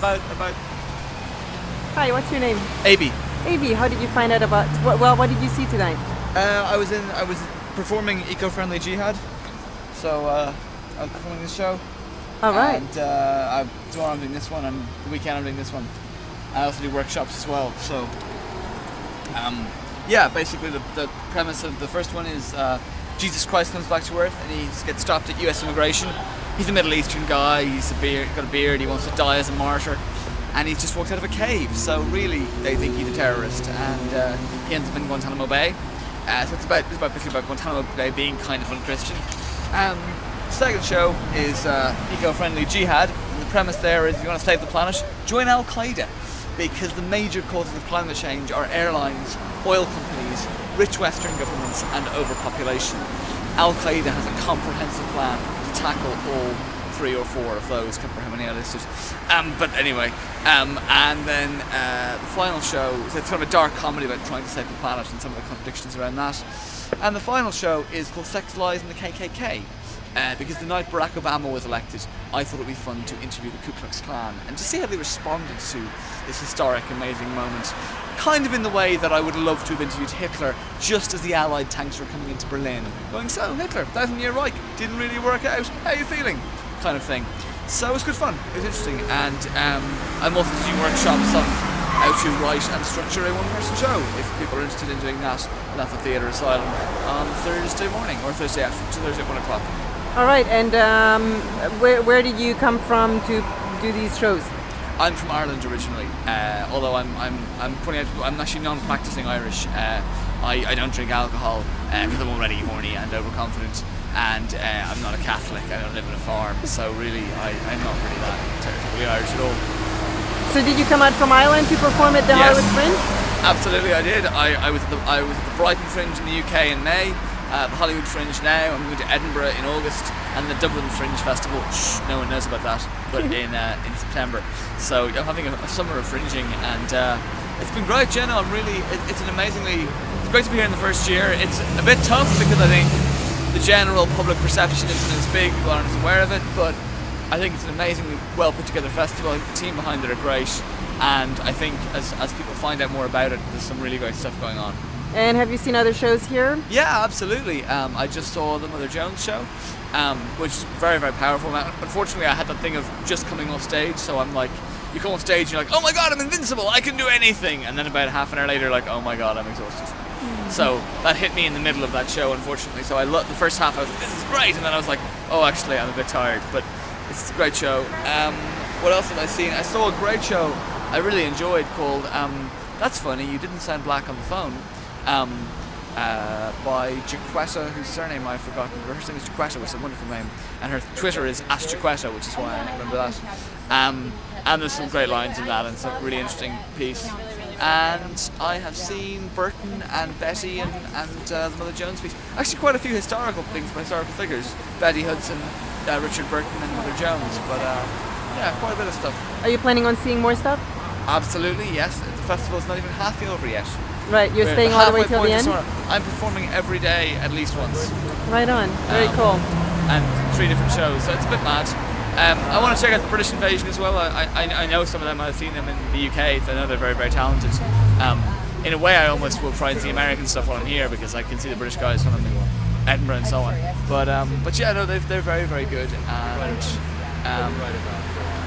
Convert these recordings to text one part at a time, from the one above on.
about. Hi, what's your name? Abie. Abie, how did you find out about? What did you see tonight? I was performing Eco-Friendly Jihad, so I was performing this show. All right. And tomorrow I'm doing this one, and the weekend I'm doing this one. I also do workshops as well. So, basically the premise of the first one is Jesus Christ comes back to Earth, and he gets stopped at U.S. immigration. He's a Middle Eastern guy. He's got a beard. He wants to die as a martyr, and he's just walked out of a cave. So really, they think he's a terrorist, and he ends up in Guantanamo Bay. So it's basically about Guantanamo Bay being kind of unchristian. The second show is Eco-Friendly Jihad. The premise there is if you want to save the planet, join Al Qaeda, because the major causes of climate change are airlines, oil companies, rich Western governments, and overpopulation. Al Qaeda has a comprehensive plan to tackle all 3 or 4 of those. Can't remember how many I listed. But anyway, and then the final show is it's kind of a dark comedy about trying to save the planet and some of the contradictions around that. And the final show is called Sex, Lies, and the KKK. Because the night Barack Obama was elected, I thought it would be fun to interview the Ku Klux Klan and to see how they responded to this historic, amazing moment. Kind of in the way that I would love to have interviewed Hitler just as the Allied tanks were coming into Berlin. Going, so Hitler, 1,000-year Reich, didn't really work out, how are you feeling? Kind of thing. So it was good fun, it was interesting. And I'm also doing workshops on how to write and structure a one-person show, if people are interested in doing that. And that's the Theatre Asylum on Thursday morning, or Thursday after, Thursday at 1 o'clock. All right, and where did you come from to do these shows? I'm from Ireland originally, although I'm actually non-practicing Irish. I don't drink alcohol because I'm already horny and overconfident, and I'm not a Catholic. I don't live in a farm, so really I'm not really that terribly Irish at all. So did you come out from Ireland to perform at the Hollywood Fringe? Absolutely, I did. I was at the Brighton Fringe in the UK in May. The Hollywood Fringe now. I'm going to Edinburgh in August, and the Dublin Fringe Festival. No one knows about that, but in September. So I'm having a summer of fringing, and it's been great. Jenna, it's great to be here in the first year. It's a bit tough because I think the general public perception isn't as big. People aren't as aware of it, but I think it's an amazingly well put together festival. I think the team behind it are great, and I think as people find out more about it, there's some really great stuff going on. And have you seen other shows here? Yeah, absolutely. I just saw the Mother Jones show, which is very, very powerful. Now, unfortunately, I had that thing of just coming off stage, so I'm like, you come off stage and you're like, oh my god, I'm invincible, I can do anything. And then about half an hour later, like, oh my god, I'm exhausted. Mm-hmm. So that hit me in the middle of that show, unfortunately. So the first half, I was like, this is great. And then I was like, oh, actually, I'm a bit tired. But it's a great show. What else have I seen? I saw a great show I really enjoyed called That's Funny, You Didn't Sound Black on the Phone. By Jaquetta, whose surname I've forgotten, but her name is Jaquetta, which is a wonderful name, and her Twitter is @Jaquetta, which is why I remember that. And there's some great lines in that, and it's a really interesting piece. And I have seen Burton and Betty and the Mother Jones piece. Actually, quite a few historical things by historical figures: Betty Hudson, Richard Burton, and Mother Jones. But yeah, quite a bit of stuff. Are you planning on seeing more stuff? Absolutely, yes. The festival's not even half over yet. Right, you're staying all the way till the end? I'm performing every day at least once. Right on, very cool. And 3 different shows, so it's a bit mad. I want to check out the British Invasion as well. I know some of them, I've seen them in the UK, so I know they're very, very talented. In a way, I almost will try and see American stuff while I'm here, because I can see the British guys when I'm in Edinburgh and so on. But yeah, no, they're very, very good. And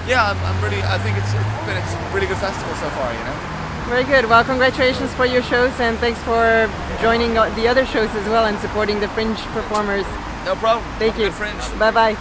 yeah, I think it's been a really good festival so far, you know. Very good. Well, congratulations for your shows, and thanks for joining the other shows as well and supporting the Fringe performers. No problem. Thank you. Good Fringe. Bye-bye.